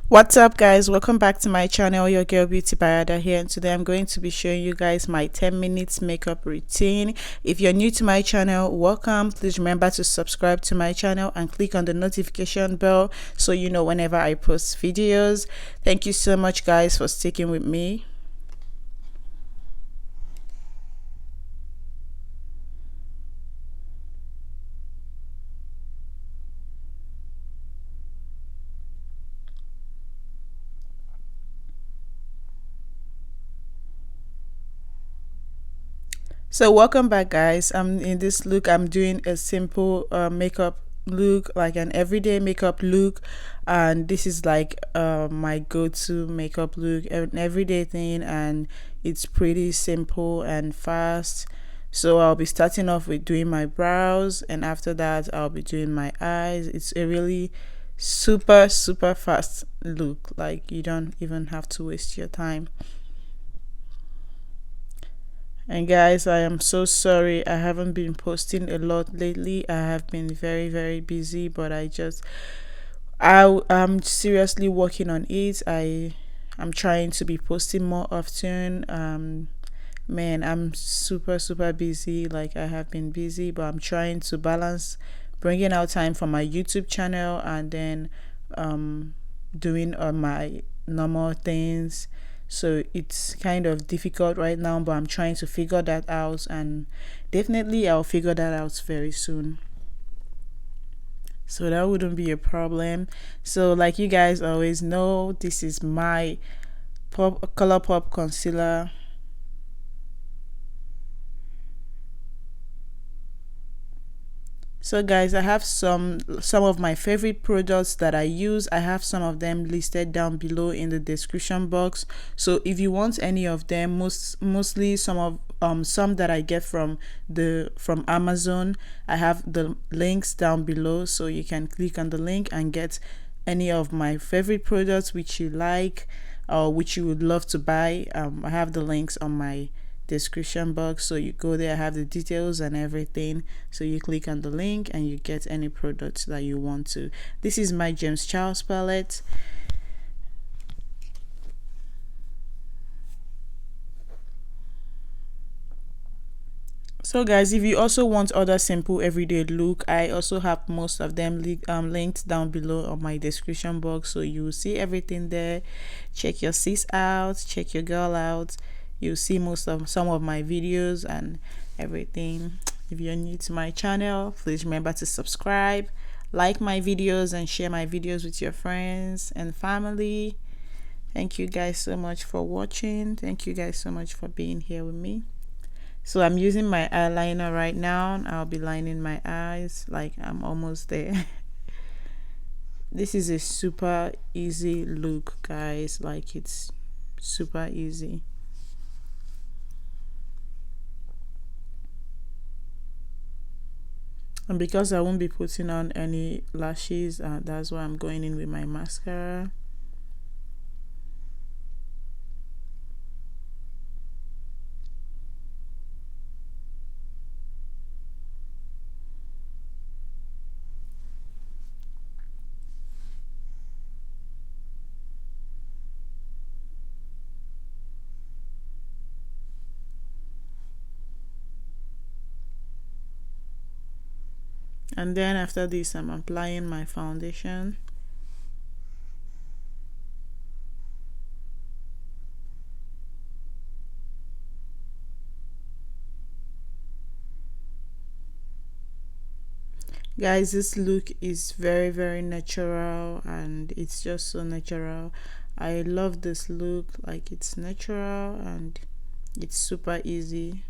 What's up, guys? Welcome back to my channel, your girl Beauty by Ada here, and today I'm going to be showing you guys my 10 minutes makeup routine. If you're new to my channel, welcome. Please remember to subscribe to my channel and click on the notification bell so you know whenever I post videos. Thank you so much, guys, for sticking with me. So welcome back, guys. I'm in this look. I'm doing a simple makeup look, like an everyday makeup look, and this is like my go-to makeup look, an everyday thing, and it's pretty simple and fast. So I'll be starting off with doing my brows, and after that I'll be doing my eyes. It's a really super fast look, like you don't even have to waste your time. And guys, I am so sorry I haven't been posting a lot lately. I have been very busy, but I'm seriously working on it. I'm trying to be posting more often. Man, I'm super busy. Like I have been busy, but I'm trying to balance bringing out time for my YouTube channel and then doing my normal things. So it's kind of difficult right now, but I'm trying to figure that out, and definitely I'll figure that out very soon. So that wouldn't be a problem. So like you guys always know, this is my pop color pop concealer. So guys, I have some of my favorite products that I use. I have some of them listed down below in the description box. So if you want any of them, mostly some that I get from Amazon, I have the links down below, so you can click on the link and get any of my favorite products which you like or which you would love to buy. I have the links on my description box, so you go there, I have the details and everything, so you click on the link and you get any products that you want to. This is my James Charles palette. So guys, if you also want other simple everyday look, I also have most of them linked down below on my description box, so you will see everything there. Check your sis out, check your girl out. You'll see some of my videos and everything. If you're new to my channel, please remember to subscribe, like my videos, and share my videos with your friends and family. Thank you guys so much for watching. Thank you guys so much for being here with me. So I'm using my eyeliner right now. I'll be lining my eyes, like I'm almost there. This is a super easy look, guys. Like it's super easy. And because I won't be putting on any lashes, that's why I'm going in with my mascara. And then after this, I'm applying my foundation. Guys, this look is very natural, and it's just so natural. I love this look. Like it's natural and it's super easy.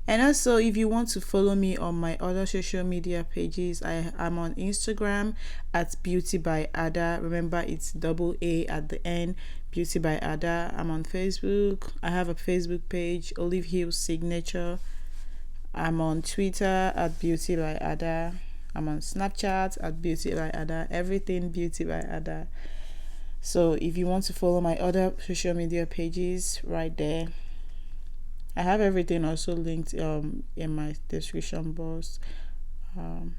And also, if you want to follow me on my other social media pages, I am on Instagram at Beauty by Ada. Remember, it's double A at the end, Beauty by Ada. I'm on Facebook. I have a Facebook page, Olive Hills Signature. I'm on Twitter at Beauty by Ada. I'm on Snapchat at Beauty by Ada. Everything Beauty by Ada. So if you want to follow my other social media pages, right there. I have everything also linked in my description box. um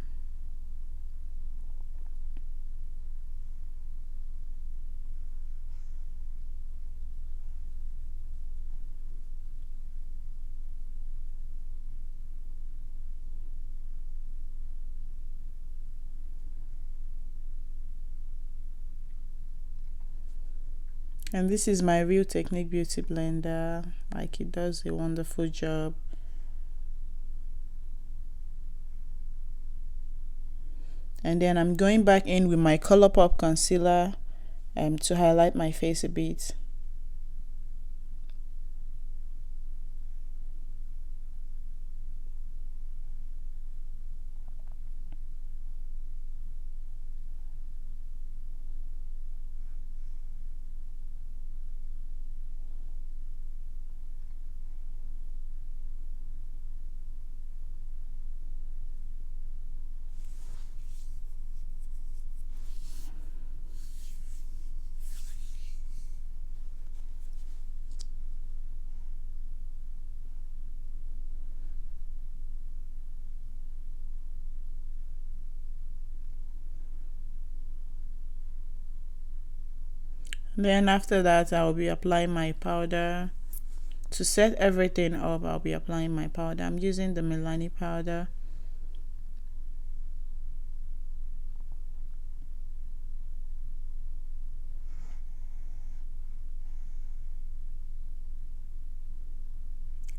and this is my Real Technique beauty blender. Like, it does a wonderful job. And then I'm going back in with my ColourPop concealer to highlight my face a bit. Then after that, I'll be applying my powder. To set everything up, I'll be applying my powder. I'm using the Milani powder.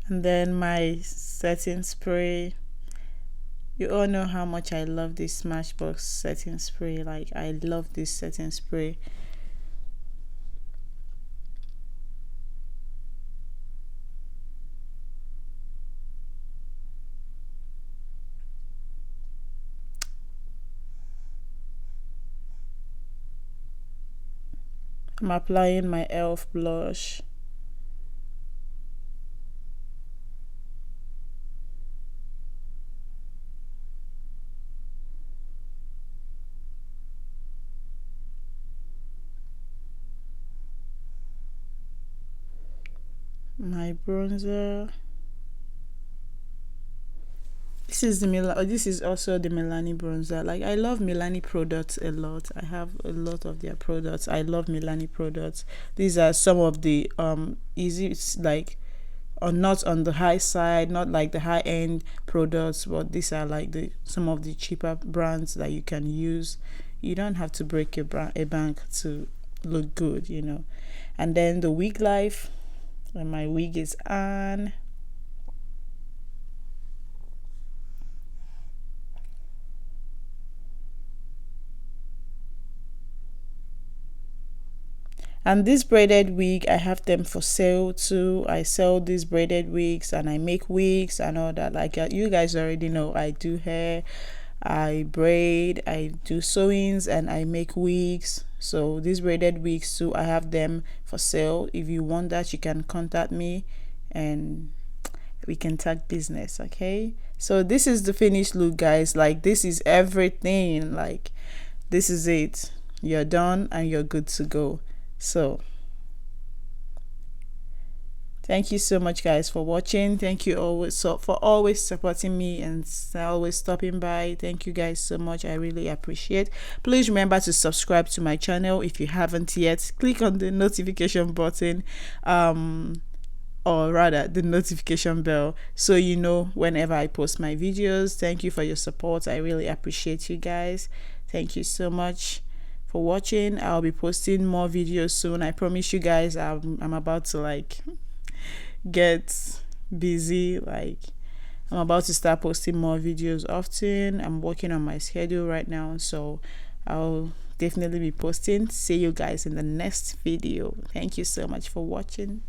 And then my setting spray. You all know how much I love this Smashbox setting spray. Like, I love this setting spray. I'm applying my e.l.f. blush. My bronzer. This is also the Milani bronzer. Like, I love Milani products a lot. I have a lot of their products. I love Milani products. These are some of the easy, like, or not on the high side, not like the high end products, but these are like the some of the cheaper brands that you can use. You don't have to break a bank to look good, you know. And then the wig life, when my wig is on. And this braided wig, I have them for sale too. I sell these braided wigs and I make wigs and all that. Like, you guys already know, I do hair, I braid, I do sewings, and I make wigs. So these braided wigs too, I have them for sale. If you want that, you can contact me and we can talk business. Okay, so this is the finished look, guys. Like, this is everything. Like, this is it. You're done and you're good to go. So thank you so much, guys, for watching. Thank you for always supporting me and always stopping by. Thank you guys so much. I really appreciate. Please remember to subscribe to my channel if you haven't yet. Click on the notification button, or rather the notification bell, so you know whenever I post my videos. Thank you for your support. I really appreciate you guys. Thank you so much for watching. I'll be posting more videos soon. I promise you guys. I'm about to, like, get busy. Like, I'm about to start posting more videos often. I'm working on my schedule right now, so I'll definitely be posting. See you guys in the next video. Thank you so much for watching.